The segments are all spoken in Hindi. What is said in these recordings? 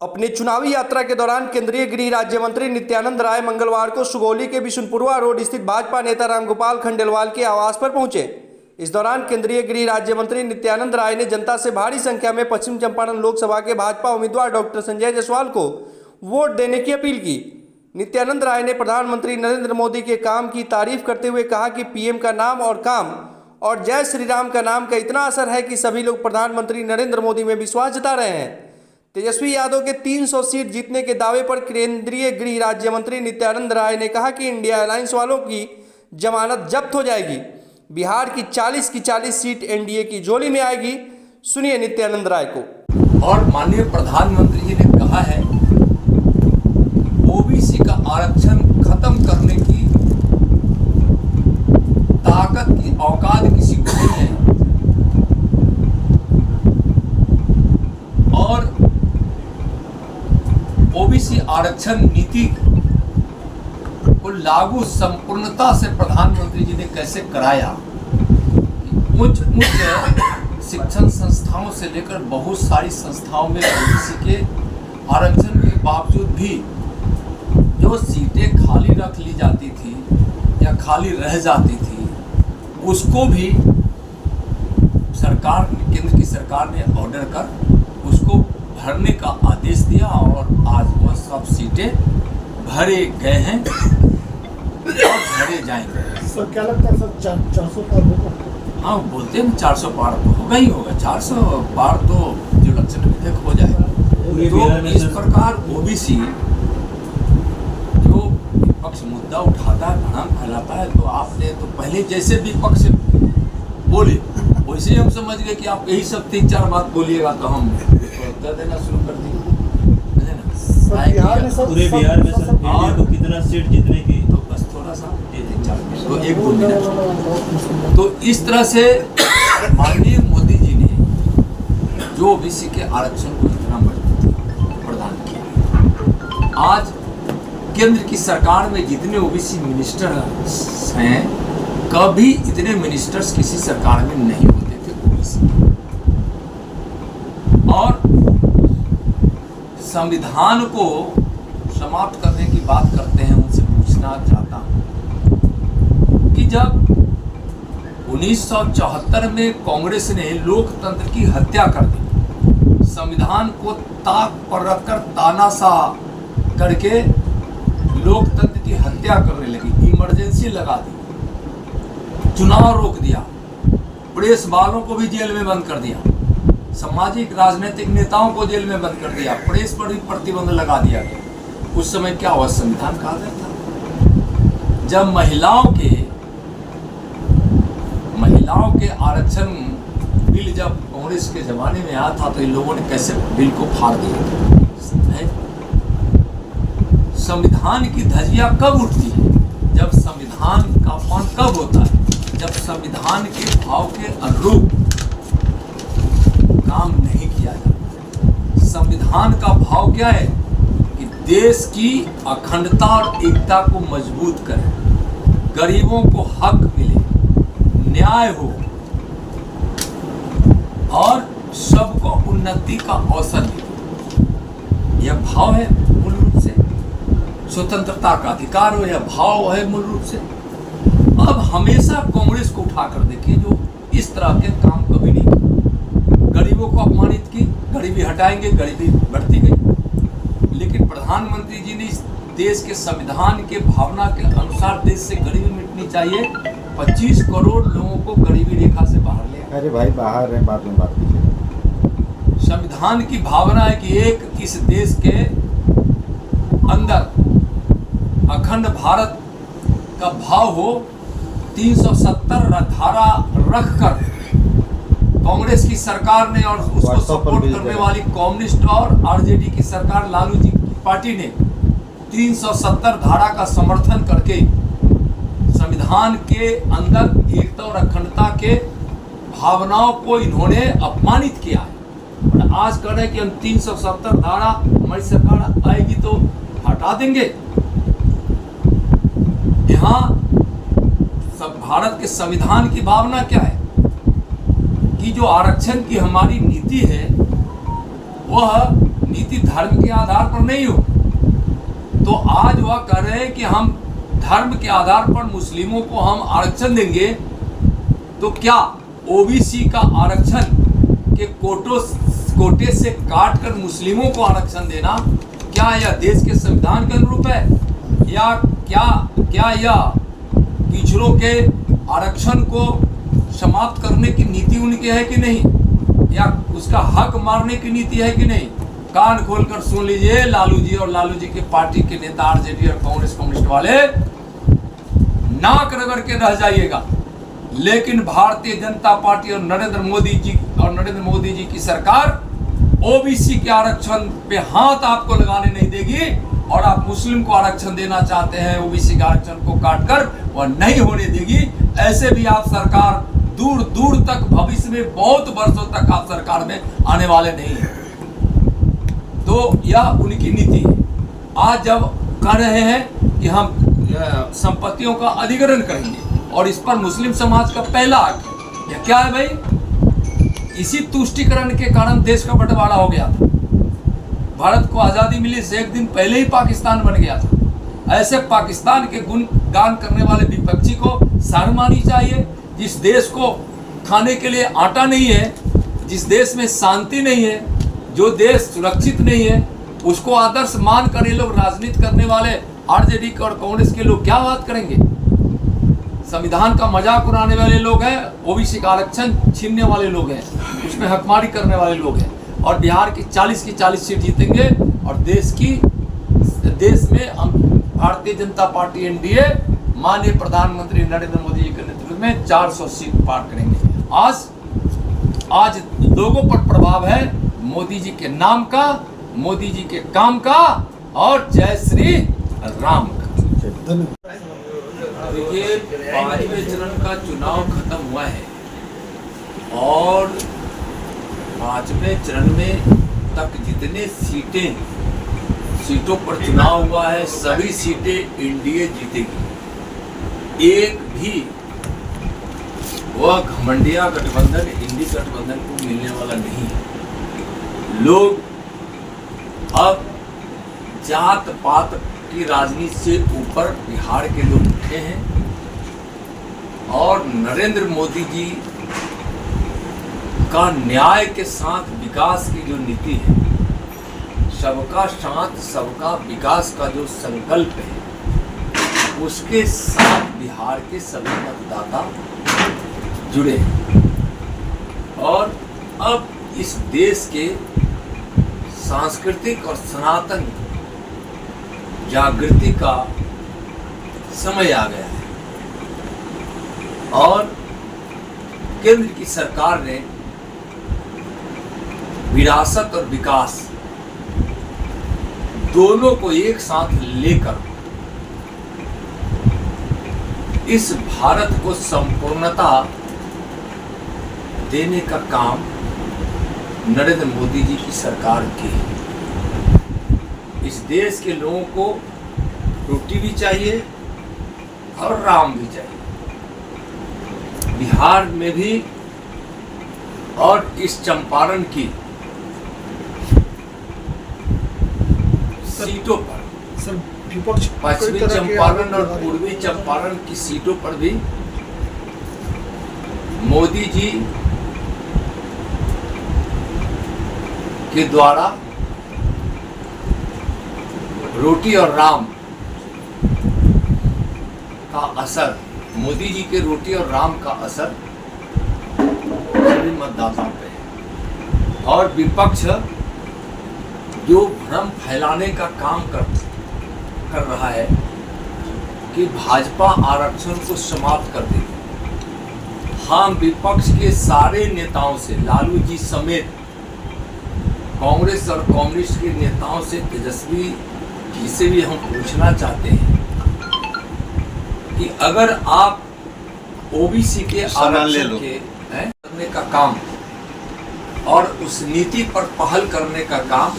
अपनी चुनावी यात्रा के दौरान केंद्रीय गृह राज्य मंत्री नित्यानंद राय मंगलवार को सुगौली के बिशुनपुरवा रोड स्थित भाजपा नेता रामगोपाल खंडेलवाल के आवास पर पहुंचे। इस दौरान केंद्रीय गृह राज्य मंत्री नित्यानंद राय ने जनता से भारी संख्या में पश्चिम चंपारण लोकसभा के भाजपा उम्मीदवार डॉक्टर संजय जायसवाल को वोट देने की अपील की। नित्यानंद राय ने प्रधानमंत्री नरेंद्र मोदी के काम की तारीफ करते हुए कहा कि पीएम का नाम और काम और जय श्री राम का नाम का इतना असर है कि सभी लोग प्रधानमंत्री नरेंद्र मोदी में विश्वास जता रहे हैं। तेजस्वी यादव के 300 सीट जीतने के दावे पर केंद्रीय गृह राज्य मंत्री नित्यानंद राय ने कहा कि इंडिया अलायंस वालों की जमानत जब्त हो जाएगी। बिहार की 40 की 40 सीट एनडीए की झोली में आएगी। सुनिए नित्यानंद राय को। और माननीय प्रधानमंत्री जी ने कहा है ओबीसी का आरक्षण खत्म करने की ताकत की औकात किसी को नहीं है और ओबीसी आरक्षण नीति को लागू संपूर्णता से प्रधानमंत्री जी ने कैसे कराया। उच्च शिक्षण संस्थाओं से लेकर बहुत सारी संस्थाओं में ओबीसी के आरक्षण के बावजूद भी जो सीटें खाली रख ली जाती थी या खाली रह जाती थी उसको भी सरकार, केंद्र की सरकार ने ऑर्डर कर उसको भरने का आदेश दिया और आज वह सब सीटें भरे गए हैं और भरे जाएंगे। सर क्या लगता है सर 400 पार होगा? हाँ बोलते हैं 400 पार तो होगा ही होगा। 400 पार तो जो लक्षण विधेयक हो जाएगा। तो इस प्रकार ओबीसी जो विपक्ष मुद्दा उठाता है, भड़ाम फैलाता है, तो आपने तो पहले जैसे विपक्ष बोले वैसे हम समझ गए कि आप यही सब 3-4 बात बोलिएगा तो हम उत्तर देना शुरू कर दिए। पूरे बिहार में सर एनडीए को कितना सीट जीतने की? तो बस थोड़ा सा 1-2 मिनट। तो इस तरह से माननीय मोदी जी ने जो ओबीसी के आरक्षण को इतना मजबूती प्रदान किया, आज केंद्र की सरकार में जितने ओबीसी मिनिस्टर हैं कभी इतने मिनिस्टर्स किसी सरकार में नहीं होते थे ओबीसी। और संविधान को समाप्त करने की बात करते हैं, उनसे पूछना चाहता हूं कि जब 1974 में कांग्रेस ने लोकतंत्र की हत्या कर दी, संविधान को ताक पर रखकर तानाशाह करके लोकतंत्र की हत्या करने लगी, इमरजेंसी लगा दी, चुनाव रोक दिया, प्रेस वालों को भी जेल में बंद कर दिया, सामाजिक राजनीतिक नेताओं को जेल में बंद कर दिया, प्रेस पर भी प्रतिबंध लगा दिया गया। उस समय क्या हुआ? संविधान का आदर था। जब महिलाओं के आरक्षण बिल जब कांग्रेस के जमाने में आया था तो इन लोगों ने कैसे बिल को फाड़ दिया। संविधान की धज्जियां कब उठती है? जब संविधान का अपमान कब होता है? जब संविधान के भाव के अनुरूप काम नहीं किया जाता। संविधान का भाव क्या है कि देश की अखंडता और एकता को मजबूत करे, गरीबों को हक मिले, न्याय हो और सबको उन्नति का अवसर मिले। यह भाव है मूल रूप से स्वतंत्रता का अधिकार हो, यह भाव है मूल रूप से। अब हमेशा कांग्रेस को उठाकर देखिए जो इस तरह के काम कभी नहीं किए, गरीबों को अपमानित की, गरीबी हटाएंगे, गरीबी बढ़ती गई। लेकिन प्रधानमंत्री जी ने इस देश के संविधान के भावना के अनुसार देश से गरीबी मिटनी चाहिए, 25 करोड़ लोगों को गरीबी रेखा से बाहर ले। अरे भाई बाहर है, बाद में बात कीजिए। संविधान की भावना है कि एक इस देश के अंदर अखंड भारत का भाव हो। 370 धारा रखकर कांग्रेस की सरकार ने और उसको सपोर्ट करने वाली कम्युनिस्ट और आरजेडी की सरकार, लालू जी की पार्टी ने 370 धारा का समर्थन करके संविधान के अंदर एकता और अखंडता के भावनाओं को इन्होंने अपमानित किया है। और आज कह रहे हैं कि हम 370 धारा हमारी सरकार आएगी तो हटा देंगे। यहाँ सब भारत के संविधान की भावना क्या है कि जो आरक्षण की हमारी नीति है वह नीति धर्म के आधार पर नहीं हो। तो आज वह कह रहे हैं कि हम धर्म के आधार पर मुस्लिमों को हम आरक्षण देंगे, तो क्या ओबीसी का आरक्षण के कोटे से काट कर मुस्लिमों को आरक्षण देना, क्या यह देश के संविधान के अनुरूप है, या क्या यह पिछड़ों के आरक्षण को समाप्त करने की नीति उनकी है कि नहीं, या उसका हक मारने की नीति है कि नहीं? कान खोलकर सुन लीजिए, लालू जी और लालू जी के पार्टी के नेता, आरजेडी और कांग्रेस कम्युनिस्ट वाले, नाक रगड़ के रह जाइएगा, लेकिन भारतीय जनता पार्टी और नरेंद्र मोदी जी की सरकार ओबीसी के आरक्षण पे हाथ आपको लगाने नहीं देगी। और आप मुस्लिम को आरक्षण देना चाहते हैं, ओबीसी के आरक्षण को काटकर, वह नहीं होने देगी। ऐसे भी आप सरकार दूर दूर तक भविष्य में बहुत वर्षों तक आप सरकार में आने वाले नहीं हैं। तो यह उनकी नीति है। आज जब कह रहे हैं कि हम संपत्तियों का अधिग्रहण करेंगे और इस पर मुस्लिम समाज का पहला हक है, यह क्या है भाई? इसी तुष्टिकरण के कारण देश का बंटवारा हो गया था। भारत को आज़ादी मिली से एक दिन पहले ही पाकिस्तान बन गया था। ऐसे पाकिस्तान के गुणगान करने वाले विपक्षी को शर्म आनी चाहिए। जिस देश को खाने के लिए आटा नहीं है, जिस देश में शांति नहीं है, जो देश सुरक्षित नहीं है, उसको आदर्श मान कर ये लोग राजनीति करने वाले आरजेडी और कांग्रेस के लोग क्या बात करेंगे? संविधान का मजाक उड़ाने वाले लोग हैं, ओबीसी का आरक्षण छीनने वाले लोग हैं, उसमें हकमारी करने वाले लोग हैं। और बिहार की 40 सीट जीतेंगे और देश में हम भारतीय जनता पार्टी एनडीए माननीय प्रधानमंत्री नरेंद्र मोदी जी के नेतृत्व में 400 सीट पार करेंगे। आज लोगों पर प्रभाव है मोदी जी के नाम का, मोदी जी के काम का और जय श्री राम का। देखिए, 5वें चरण का चुनाव खत्म हुआ है और 5वें चरण में तक जितने सीटों पर चुनाव हुआ है, सभी सीटें एनडीए जीतेगी। एक भी वह घमंडिया गठबंधन, इंडी गठबंधन को मिलने वाला नहीं है। लोग अब जात पात की राजनीति से ऊपर बिहार के लोग उठे हैं और नरेंद्र मोदी जी का न्याय के साथ विकास की जो नीति है, सबका साथ सबका विकास का जो संकल्प है, उसके साथ बिहार के सभी मतदाता जुड़े हैं। और अब इस देश के सांस्कृतिक और सनातन जागृति का समय आ गया है और केंद्र की सरकार ने विरासत और विकास दोनों को एक साथ लेकर इस भारत को संपूर्णता देने का काम नरेंद्र मोदी जी की सरकार की है। इस देश के लोगों को रोटी भी चाहिए और राम भी चाहिए। बिहार में भी और इस चंपारण की सीटों पर, पश्चिमी चंपारण और पूर्वी चंपारण की सीटों पर भी मोदी जी के द्वारा रोटी और राम का असर, मोदी जी के रोटी और राम का असर सभी मतदाताओं पे है। और विपक्ष जो भ्रम फैलाने का काम कर रहा है कि भाजपा आरक्षण को समाप्त कर देगी। हम विपक्ष के सारे नेताओं से, लालू जी समेत कांग्रेस और कम्युनिस्ट के नेताओं से, तेजस्वी जी से भी हम पूछना चाहते हैं कि अगर आप ओबीसी के आरक्षण के करने का काम और उस नीति पर पहल करने का काम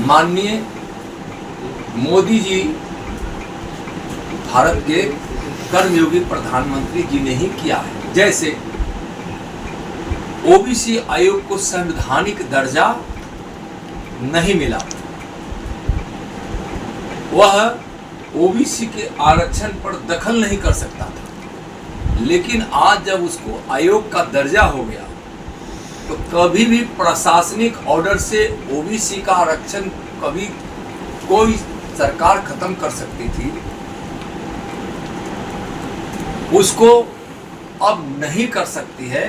माननीय मोदी जी, भारत के कर्मयोगी प्रधानमंत्री जी ने ही किया है। जैसे ओबीसी आयोग को संवैधानिक दर्जा नहीं मिला, वह ओबीसी के आरक्षण पर दखल नहीं कर सकता था। लेकिन आज जब उसको आयोग का दर्जा हो गया तो कभी भी प्रशासनिक ऑर्डर से ओबीसी का आरक्षण कभी कोई सरकार खत्म कर सकती थी, उसको अब नहीं कर सकती है।